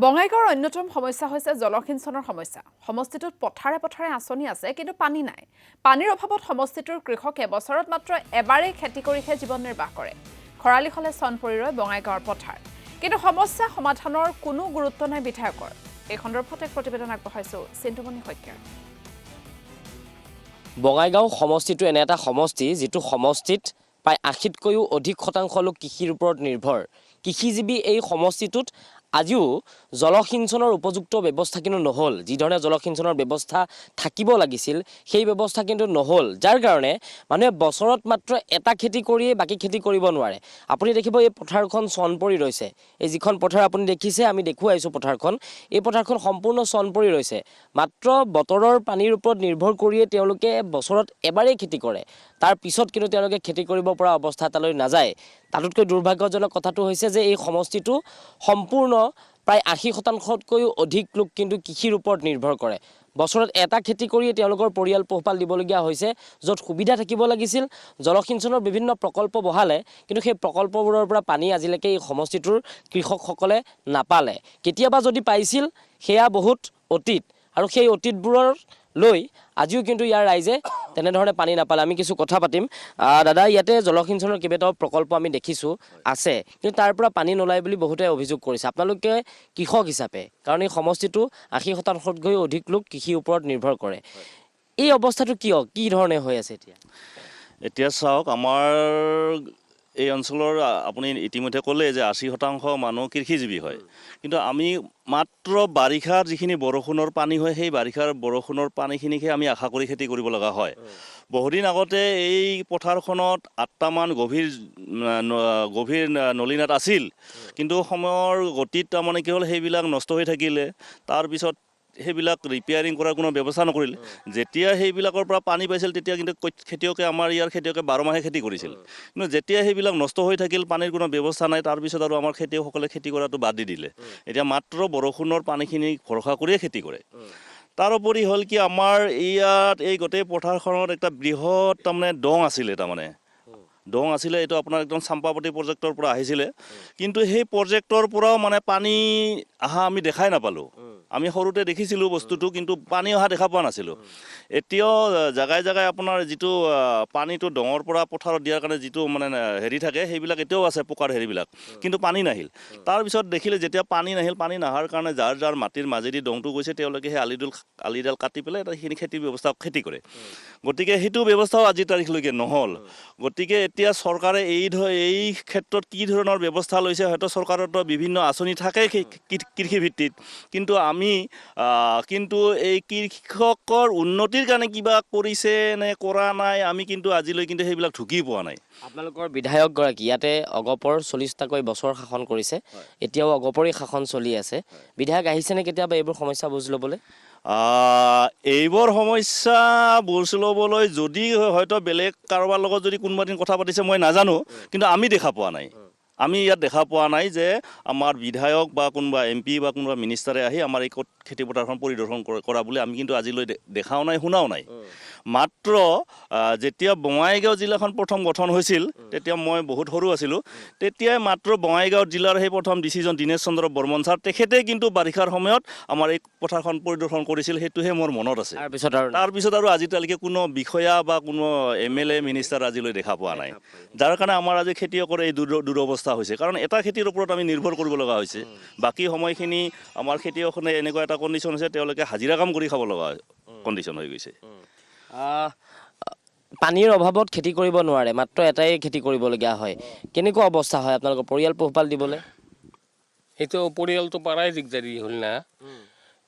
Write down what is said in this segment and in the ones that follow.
বঙাইগাঁৱৰ অন্যতম সমস্যা হৈছে জলসিঞ্চনৰ সমস্যা। সমষ্টিটোত পথাৰে পথাৰে আঁচনি আছে, কিন্তু পানী নাই। পানীৰ অভাৱত সমষ্টিটোৰ কৃষকে বছৰত মাত্ৰ এবাৰেই খেতি কৰিহে জীৱন নিৰ্বাহ কৰে। খৰালি হ'লে চন পৰি ৰয় বঙাইগাঁৱৰ পথাৰ। কিন্তু সমস্যা সমাধানৰ কোনো গুৰুত্ব নাই বিধায়কৰ। এই সন্দৰ্ভত এক প্ৰতিবেদন আগবঢ়াইছো চিন্তুমণি শইকীয়াৰ। বঙাইগাঁও সমষ্টিটো এনে এটা সমষ্টি যিটো সমষ্টিত প্ৰায় ৮০তকৈও অধিক শতাংশ লোক কৃষিৰ ওপৰত নিৰ্ভৰ। কৃষিজীৱী এই সমষ্টিটোত আজিও জলসিঞ্চনৰ উপযুক্ত ব্যৱস্থা কিন্তু নহ'ল। যিধৰণে জলসিঞ্চনৰ ব্যৱস্থা থাকিব লাগিছিল সেই ব্যৱস্থা কিন্তু নহ'ল, যাৰ কাৰণে মানুহে বছৰত মাত্ৰ এটা খেতি কৰিয়ে বাকী খেতি কৰিব নোৱাৰে। আপুনি দেখিব এই পথাৰখন চন পৰি ৰৈছে। এই যিখন পথাৰ আপুনি দেখিছে, আমি দেখুৱাইছোঁ পথাৰখন, এই পথাৰখন সম্পূৰ্ণ চন পৰি ৰৈছে। মাত্ৰ বতৰৰ পানীৰ ওপৰত নিৰ্ভৰ কৰিয়ে তেওঁলোকে বছৰত এবাৰেই খেতি কৰে। তাৰ পিছত কিন্তু তেওঁলোকে খেতি কৰিব পৰা অৱস্থা এটালৈ নাযায়। তাতোতকৈ দুৰ্ভাগ্যজনক কথাটো হৈছে যে এই সমষ্টিটো সম্পূৰ্ণ প্ৰায় ৮০%তকৈও অধিক লোক কিন্তু কৃষিৰ ওপৰত নিৰ্ভৰ কৰে। বছৰত এটা খেতি কৰিয়ে তেওঁলোকৰ পৰিয়াল পোহপাল দিবলগীয়া হৈছে। য'ত সুবিধা থাকিব লাগিছিল, জলসিঞ্চনৰ বিভিন্ন প্ৰকল্প বহালে, কিন্তু সেই প্ৰকল্পবোৰৰ পৰা পানী আজিলৈকে এই সমষ্টিটোৰ কৃষকসকলে নাপালে। কেতিয়াবা যদি পাইছিল সেয়া বহুত অতীত, আৰু সেই অতীতবোৰৰ লৈ আজিও কিন্তু ইয়াৰ ৰাইজে তেনেধৰণে পানী নাপালে। আমি কিছু কথা পাতিম। দাদা, ইয়াতে জলসিঞ্চনৰ কেইবাটাও প্ৰকল্প আমি দেখিছোঁ আছে, কিন্তু তাৰ পৰা পানী নোলায় বুলি বহুতে অভিযোগ কৰিছে। আপোনালোকে কৃষক হিচাপে, কাৰণ এই সমষ্টিটো ৮০%তকৈ অধিক লোক কৃষিৰ ওপৰত নিৰ্ভৰ কৰে, এই অৱস্থাটো কি ধৰণে হৈ আছে এতিয়া চাওক, আমাৰ এই অঞ্চলৰ আপুনি ইতিমধ্যে ক'লে যে ৮০% মানুহ কৃষিজীৱী হয়। কিন্তু আমি মাত্ৰ বাৰিষাৰ যিখিনি বৰষুণৰ পানী হয়, সেই বাৰিষাৰ বৰষুণৰ পানীখিনিকহে আমি আশা কৰি খেতি কৰিব লগা হয়। বহুদিন আগতে এই পথাৰখনত ৮টামান গভীৰ নলীনাদ আছিল, কিন্তু সময়ৰ গতিত তাৰমানে কি হ'ল, সেইবিলাক নষ্ট হৈ থাকিলে। তাৰপিছত সেইবিলাক ৰিপেয়াৰিং কৰাৰ কোনো ব্যৱস্থা নকৰিলে। যেতিয়া সেইবিলাকৰ পৰা পানী পাইছিল তেতিয়া কিন্তু আমাৰ ইয়াৰ খেতিয়কে 12 মাহে খেতি কৰিছিল। কিন্তু যেতিয়া সেইবিলাক নষ্ট হৈ থাকিল, পানীৰ কোনো ব্যৱস্থা নাই, তাৰপিছত আৰু আমাৰ খেতিয়কসকলে খেতি কৰাটো বাদ দি দিলে। এতিয়া মাত্ৰ বৰষুণৰ পানীখিনি ভৰসা কৰিয়ে খেতি কৰে। তাৰোপৰি হ'ল কি, আমাৰ ইয়াত এই গোটেই পথাৰখনত এটা বৃহৎ তাৰমানে দং আছিলে। এইটো আপোনাৰ একদম চাম্পাৱতী প্ৰজেক্টৰ পৰা আহিছিলে, কিন্তু সেই প্ৰজেক্টৰ পৰাও মানে পানী অহা আমি দেখাই নাপালোঁ। আমি সৰুতে দেখিছিলোঁ বস্তুটো, কিন্তু পানী অহা দেখা পোৱা নাছিলোঁ। এতিয়াও জেগাই জেগাই আপোনাৰ যিটো পানীটো ডঙৰ পৰা পথাৰত দিয়াৰ কাৰণে যিটো মানে হেৰি থাকে, সেইবিলাক এতিয়াও আছে, পোকাৰ হেৰিবিলাক, কিন্তু পানী নাহিল। তাৰপিছত দেখিলে যেতিয়া পানী নাহিল, পানী নহাৰ কাৰণে যাৰ যাৰ মাটিৰ মাজেদি ডংটো গৈছে, তেওঁলোকে সেই আলিডাল কাটি পেলাই সেইখিনি খেতি কৰে। গতিকে সেইটো ব্যৱস্থাও আজিৰ তাৰিখলৈকে নহ'ল। গতিকে এতিয়া চৰকাৰে এই ক্ষেত্ৰত কি ধৰণৰ ব্যৱস্থা লৈছে, হয়তো চৰকাৰতো বিভিন্ন আঁচনি থাকে কৃষিভিত্তিত, কিন্তু কিন্তু এই কৃষকৰ উন্নতিৰ কাৰণে কিবা কৰিছে নে কৰা নাই, আমি কিন্তু আজিলৈ কিন্তু সেইবিলাক ঢুকি পোৱা নাই। আপোনালোকৰ বিধায়কগৰাকী ইয়াতে অগপৰ 40টাকৈ বছৰ শাসন কৰিছে, এতিয়াও অগপৰেই শাসন চলি আছে। বিধায়ক আহিছেনে কেতিয়াবা এইবোৰ সমস্যা বুজ ল'বলৈ? এইবোৰ সমস্যা বুজ ল'বলৈ যদি হয়তো বেলেগ কাৰোবাৰ লগত যদি কোনোবা দিন কথা পাতিছে মই নাজানো, কিন্তু আমি দেখা পোৱা নাই। আমি ইয়াত দেখা পোৱা নাই যে আমাৰ বিধায়ক বা কোনোবা MP বা কোনোবা মিনিষ্টাৰে আহি আমাৰ এই খেতিপথাৰখন পৰিদৰ্শন কৰা বুলি আমি কিন্তু আজিলৈ দেখাও নাই, শুনাও নাই। মাত্ৰ যেতিয়া বঙাইগাঁও জিলাখন প্ৰথম গঠন হৈছিল, তেতিয়া মই বহুত সৰু আছিলোঁ, তেতিয়াই মাত্ৰ বঙাইগাঁও জিলাৰ সেই প্ৰথম ডিচিজন দীনেশ চন্দ্ৰ বৰ্মন ছাৰ, তেখেতে কিন্তু বাৰিষাৰ সময়ত আমাৰ এই পথাৰখন পৰিদৰ্শন কৰিছিল। সেইটোহে মোৰ মনত আছে। তাৰপিছত আৰু আজিলৈকে কোনো বিষয়া বা কোনো MLA মিনিষ্টাৰ আজিলৈ দেখা পোৱা নাই, যাৰ কাৰণে আমাৰ আজি খেতিয়কৰ এই দুৰৱস্থা হৈছে। কাৰণ এটা খেতিৰ ওপৰত আমি নিৰ্ভৰ কৰিব লগা হৈছে। বাকী সময়খিনি আমাৰ খেতিয়কখনে এনেকুৱা এটা কণ্ডিশ্যন হৈছে, তেওঁলোকে হাজিৰা কাম কৰি খাব লগা কণ্ডিশ্যন হৈ গৈছে। পানীৰ অভাৱত খেতি কৰিব নোৱাৰে, মাত্ৰ এটাই খেতি কৰিবলগীয়া হয়। কেনেকুৱা অৱস্থা হয় আপোনালোকৰ পৰিয়াল পোহপাল দিবলৈ? সেইটো পৰিয়ালটো পাৰাই দিগদাৰী হ'ল না।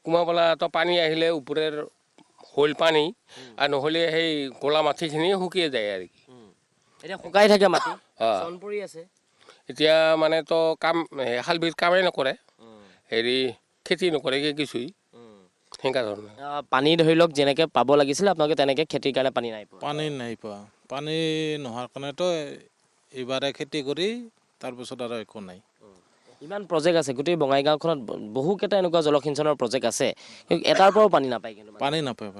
কুমাৰপালাতো পানী আহিলে ওপৰৰ হ'ল পানী, আৰু নহ'লে সেই ক'লা মাটিখিনি শুকিয়ে যায় আৰু কি। এতিয়া শুকাই থাকে মাটি, চন পৰি আছে। এতিয়া মানে তো হালবিধ কামেই নকৰে, খেতি নকৰে কিছুই, সেনেকুৱা ধৰণৰ। পানী ধৰি লওক যেনেকৈ পাব লাগিছিল, আপোনালোকে তেনেকৈ খেতিৰ কাৰণে পানী নাই পোৱা? পানী নোহোৱাৰ কাৰণেতো এইবাৰে খেতি কৰি তাৰপিছত আৰু একো নাই। ইমান প্ৰজেক্ট আছে, গোটেই বঙাইগাঁওখনত বহুকেইটা এনেকুৱা জলসিঞ্চনৰ প্ৰজেক্ট আছে, কিন্তু এটাৰ পৰাও পানী নাপায়। কিন্তু পানী নাপায়।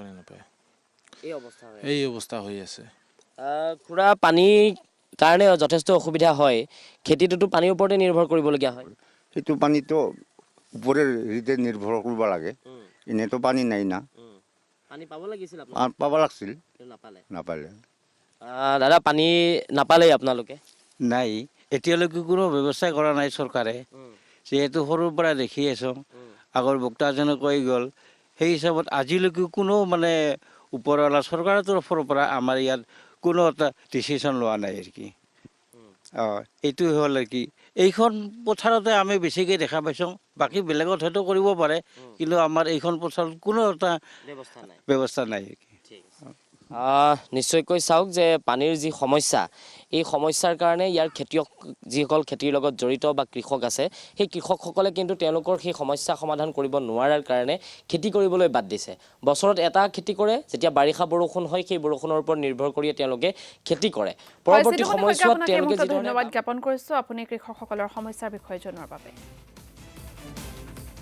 এই অৱস্থা হৈ আছে। খুৰা, পানীৰ কাৰণে যথেষ্ট অসুবিধা হয়, খেতিটোতো পানীৰ ওপৰতে নিৰ্ভৰ কৰিবলগীয়া হয়। সেইটো পানীটো ওপৰেৰ হেৰিতে নিৰ্ভৰ কৰিব লাগে এনেতো পানী নাই না পানী পাব লাগিছিল পাব লাগছিল নাপালে নাপালে দাদা পানী নাপালেই আপোনালোকে নাই এতিয়ালৈকে কোনো ব্যৱস্থা কৰা নাই চৰকাৰে যিহেতু সৰুৰ পৰা দেখি আছোঁ আগৰ বক্তাজনে কৈ গ'ল সেই হিচাপত আজিলৈকে কোনো মানে ওপৰৱালা চৰকাৰৰ তৰফৰ পৰা আমাৰ ইয়াত কোনো এটা ডিচিশ্যন লোৱা নাই আৰু কি এইটো হ'ল আৰু কি এইখন পথাৰতে আমি বেছিকৈ দেখা পাইছোঁ বাকী বেলেগত হয়তো কৰিব পাৰে কিন্তু আমাৰ এইখন পথাৰত কোনো এটা ব্যৱস্থা নাই আৰু কি নিশ্চয়কৈ চাওক যে পানীৰ যি সমস্যা এই সমস্যাৰ কাৰণে ইয়াৰ খেতিয়ক যিসকল খেতিৰ লগত জড়িত বা কৃষক আছে সেই কৃষকসকলে কিন্তু তেওঁলোকৰ সেই সমস্যা সমাধান কৰিব নোৱাৰাৰ কাৰণে খেতি কৰিবলৈ বাদ দিছে বছৰত এটা খেতি কৰে যেতিয়া বাৰিষা বৰষুণ হয় সেই বৰষুণৰ ওপৰত নিৰ্ভৰ কৰিয়ে তেওঁলোকে খেতি কৰে পৰৱৰ্তী সময়ছোৱাত তেওঁলোকে ধন্যবাদ জ্ঞাপন কৰিছোঁ আপুনি কৃষকসকলৰ সমস্যাৰ বিষয়ে জনোৱাৰ বাবে